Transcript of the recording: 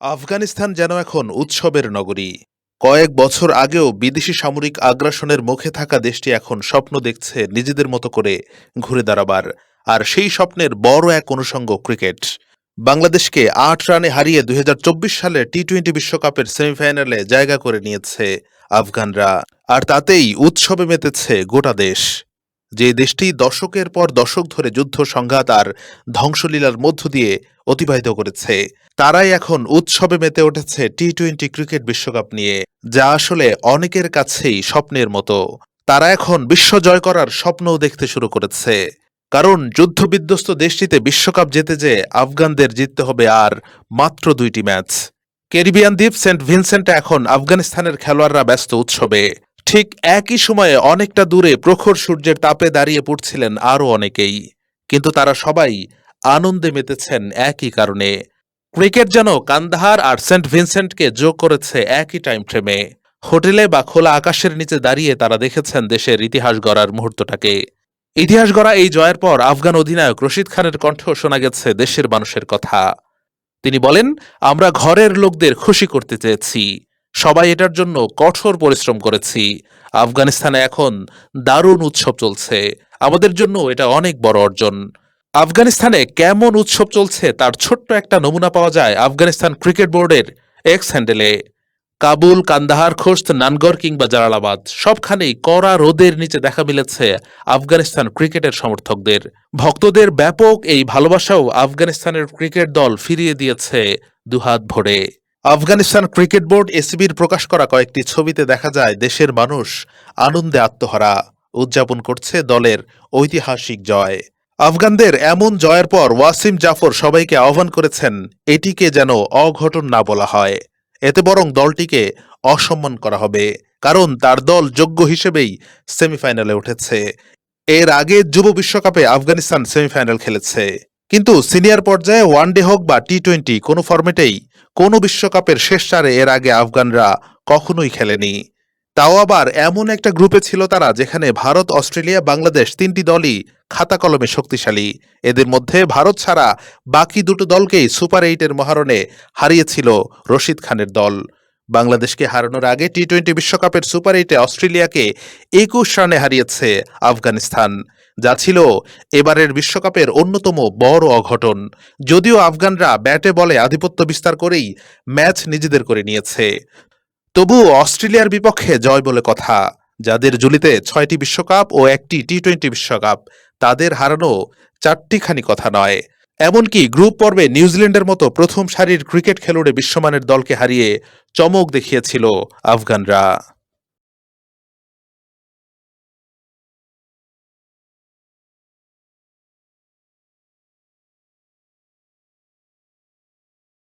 আফগানিস্তান যেন এখন উৎসবের নগরী। কয়েক বছর আগেও বিদেশি সামরিক আগ্রাসনের মুখে থাকা দেশটি এখন স্বপ্ন দেখছে নিজেদের মতো করে ঘুরে দাঁড়াবার। আর সেই স্বপ্নের বড় এক অনুষঙ্গ ক্রিকেট। বাংলাদেশকে ৮ রানে হারিয়ে ২০২৪ সালে টি-২০ বিশ্বকাপের সেমিফাইনালে জায়গা করে নিয়েছে আফগানরা। আর তাতেই উৎসবে মেতেছে গোটা দেশ। যে দেশটি দশকের পর দশক ধরে যুদ্ধ সংঘাত আর ধ্বংসলীলার মধ্য দিয়ে অতিবাহিত করেছে, তারাই এখন উৎসবে মেতে উঠেছে টি-২০ ক্রিকেট বিশ্বকাপ নিয়ে, যা আসলে অনেকের কাছেই স্বপ্নের মতো। তারা এখন বিশ্ব জয় করার স্বপ্নও দেখতে শুরু করেছে। কারণ যুদ্ধবিধ্বস্ত দেশটিতে বিশ্বকাপ জিতে যে আফগানদের জিততে হবে আর মাত্র ২টি ম্যাচ। ক্যারিবিয়ান দ্বীপ সেন্ট ভিনসেন্টে এখন আফগানিস্তানের খেলোয়াড়রা ব্যস্ত উৎসবে। ঠিক একই সময়ে অনেকটা দূরে প্রখর সূর্যের তাপে দাঁড়িয়ে পড়ছিলেন আরও অনেকেই। কিন্তু তারা সবাই আনন্দে মেতেছেন একই কারণে। ক্রিকেট যেন কান্দাহার আর সেন্ট ভিনসেন্টকে যোগ করেছে একই টাইম ফ্রেমে। হোটেলে বা খোলা আকাশের নিচে দাঁড়িয়ে তারা দেখেছেন দেশের ইতিহাস গড়ার মুহূর্তটাকে। ইতিহাস গড়া এই জয়ের পর আফগান অধিনায়ক রশিদ খানের কণ্ঠেও শোনা গেছে দেশের মানুষের কথা। তিনি বলেন, আমরা ঘরের লোকদের খুশি করতে চেয়েছি, সবাই এটার জন্য কঠোর পরিশ্রম করেছি। আফগানিস্তানে এখন দারুণ উৎসব চলছে, আমাদের জন্য এটা অনেক বড় অর্জন। আফগানিস্তানে কেমন উৎসব চলছে তার ছোট্ট একটা নমুনা পাওয়া যায় আফগানিস্তান ক্রিকেট বোর্ডের এক্স হ্যান্ডেলে। কাবুল, কান্দাহার, খোস্ত, নানগর কিংবা জালালাবাদ সবখানেই কড়া রোদের নিচে দেখা মিলেছে আফগানিস্তান ক্রিকেটের সমর্থকদের। ভক্তদের ব্যাপক এই ভালোবাসাও আফগানিস্তানের ক্রিকেট দল ফিরিয়ে দিয়েছে দুহাত ভরে। আফগানিস্তান ক্রিকেট বোর্ড এসিবির প্রকাশ করা কয়েকটি ছবিতে দেখা যায় দেশের মানুষ আনন্দে আত্মহারা উদযাপন করছে দলের ঐতিহাসিক জয়। আফগানদের এমন জয়ের পর ওয়াসিম জাফর সবাইকে আহ্বান করেছেন এটিকে যেন অঘটন না বলা হয়, এতে বরং দলটিকে অসম্মান করা হবে। কারণ তার দল যোগ্য হিসেবেই সেমিফাইনালে উঠেছে। এর আগে যুব বিশ্বকাপে আফগানিস্তান সেমিফাইনাল খেলেছে। কিন্তু সিনিয়র পর্যায়ে ওয়ানডে হোক বা টি-২০ কোনো ফরম্যাটেই কোনো বিশ্বকাপের শেষ চারে এর আগে আফগানরা কখনোই খেলেনি। তাও আবার এমন একটা গ্রুপে ছিল তারা যেখানে ভারত, অস্ট্রেলিয়া, বাংলাদেশ তিনটি দলই খাতা কলমে শক্তিশালী। এদের মধ্যে ভারত ছাড়া বাকি দুটো দলকেই সুপার ৮-এর মহারণে হারিয়েছিল রশিদ খানের দল। বাংলাদেশকে হারানোর আগে টি-২০ বিশ্বকাপের সুপার ৮-এ অস্ট্রেলিয়াকে ২১ রানে হারিয়েছে আফগানিস্তান, যা ছিল এবারের বিশ্বকাপের অন্যতম বড় অঘটন। যদিও আফগানরা ব্যাটে বলে আধিপত্য বিস্তার করেই ম্যাচ নিজেদের করে নিয়েছে, তবুও অস্ট্রেলিয়ার বিপক্ষে জয় বলে কথা। যাদের ঝুলিতে ৬টি বিশ্বকাপ ও একটি টি-২০ বিশ্বকাপ, তাদের হারানো চারটিখানি কথা নয়। এমনকি গ্রুপ পর্বে নিউজিল্যান্ডের মতো প্রথম সারির ক্রিকেট খেলুড়ে বিশ্বমানের দলকে হারিয়ে চমক দেখিয়েছিল আফগানরা।